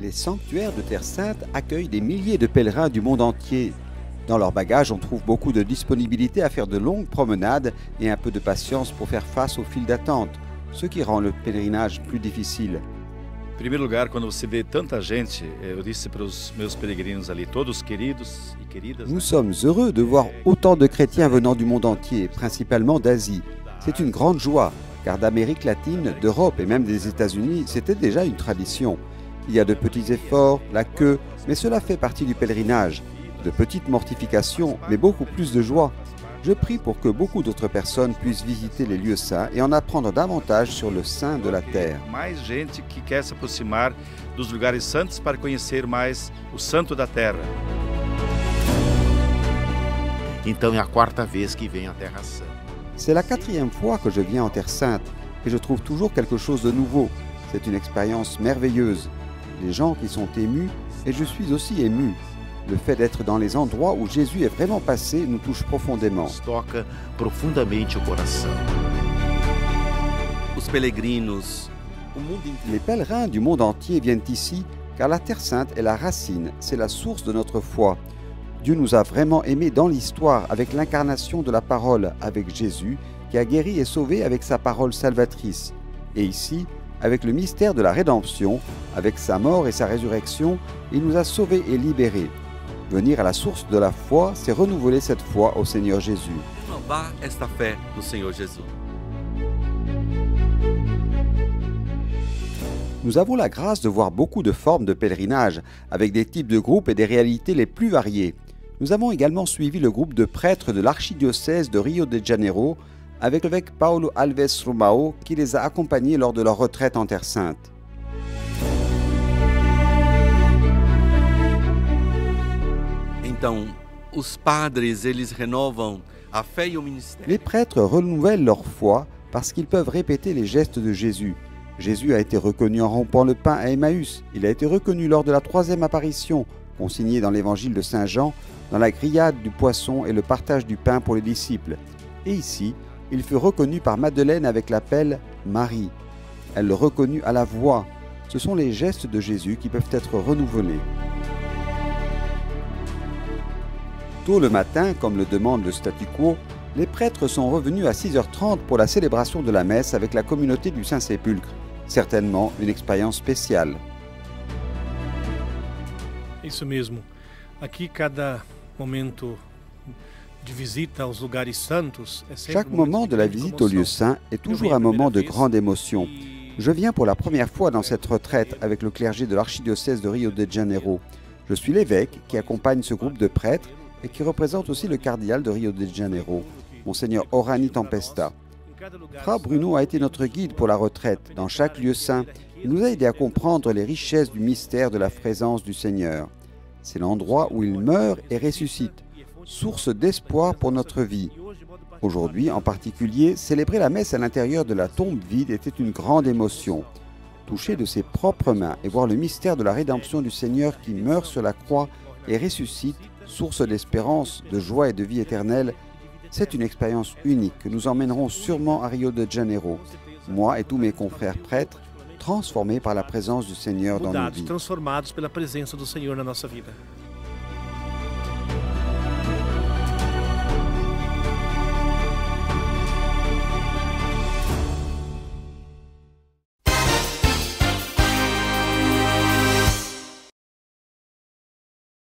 Les sanctuaires de Terre Sainte accueillent des milliers de pèlerins du monde entier. Dans leur bagage, on trouve beaucoup de disponibilité à faire de longues promenades et un peu de patience pour faire face aux files d'attente, ce qui rend le pèlerinage plus difficile. Em primeiro lugar, quando você vê tanta gente, eu disse para os meus peregrinos ali, todos queridos e queridas. Nous sommes heureux de voir autant de chrétiens venant du monde entier, principalement d'Asie. C'est une grande joie, car d'Amérique latine, d'Europe et même des États-Unis, c'était déjà une tradition. Il y a de petits efforts, la queue, mais cela fait partie du pèlerinage. De petites mortifications, mais beaucoup plus de joie. Je prie pour que beaucoup d'autres personnes puissent visiter les lieux saints et en apprendre davantage sur le saint de la terre. Mais gente qui quer se aproximar dos lugares santos para conhecer mais o santo da terra. Então é a quarta vez que vem à Terra Santa. C'est la 4e fois que je viens en Terre Sainte et je trouve toujours quelque chose de nouveau. C'est une expérience merveilleuse. Les gens qui sont émus et je suis aussi ému. Le fait d'être dans les endroits où Jésus est vraiment passé nous touche profondément. Toca profundamente o coração. Os peregrinos, o mundo inteiro. Les pèlerins du monde entier viennent ici car la Terre Sainte est la racine, c'est la source de notre foi. Dieu nous a vraiment aimés dans l'histoire avec l'incarnation de la parole, avec Jésus qui a guéri et sauvé avec sa parole salvatrice. Et ici, avec le mystère de la rédemption, avec sa mort et sa résurrection, il nous a sauvés et libérés. Venir à la source de la foi, c'est renouveler cette foi au Seigneur Jésus. Renovar esta fé no Senhor Jesus. Nous avons la grâce de voir beaucoup de formes de pèlerinage, avec des types de groupes et des réalités les plus variées. Nous avons également suivi le groupe de prêtres de l'archidiocèse de Rio de Janeiro, avec l'évêque Paulo Alves Romao, qui les a accompagnés lors de leur retraite en Terre Sainte. Então, os padres, eles renovam a fé e o ministério. Les prêtres renouvellent leur foi parce qu'ils peuvent répéter les gestes de Jésus. Jésus a été reconnu en rompant le pain à Emmaüs. Il a été reconnu lors de la 3e apparition, consignée dans l'évangile de Saint Jean, dans la grillade du poisson et le partage du pain pour les disciples. Et ici, il fut reconnu par Madeleine avec l'appel Marie. Elle le reconnut à la voix. Ce sont les gestes de Jésus qui peuvent être renouvelés. Tôt le matin, comme le demande le statu quo, les prêtres sont revenus à 6h30 pour la célébration de la messe avec la communauté du Saint-Sépulcre. Certainement une expérience spéciale. Isso mesmo. Aqui cada momento de visita aos lugares santos é sempre Chaque moment de la visite au lieu saint est toujours un moment de grande émotion. Je viens pour la première fois dans cette retraite avec le clergé de l'archidiocèse de Rio de Janeiro. Je suis l'évêque qui accompagne ce groupe de prêtres et qui représente aussi le cardinal de Rio de Janeiro, Monseigneur Orani Tempesta. Frère Bruno a été notre guide pour la retraite dans chaque lieu saint. Il nous a aidé à comprendre les richesses du mystère de la présence du Seigneur. C'est l'endroit où il meurt et ressuscite, source d'espoir pour notre vie. Aujourd'hui, en particulier, célébrer la messe à l'intérieur de la tombe vide était une grande émotion. Toucher de ses propres mains et voir le mystère de la rédemption du Seigneur qui meurt sur la croix et ressuscite, source d'espérance, de joie et de vie éternelle, c'est une expérience unique que nous emmènerons sûrement à Rio de Janeiro, moi et tous mes confrères prêtres, transformés par la présence du Seigneur dans nos vies. transformados pela presença do Senhor na nossa vida.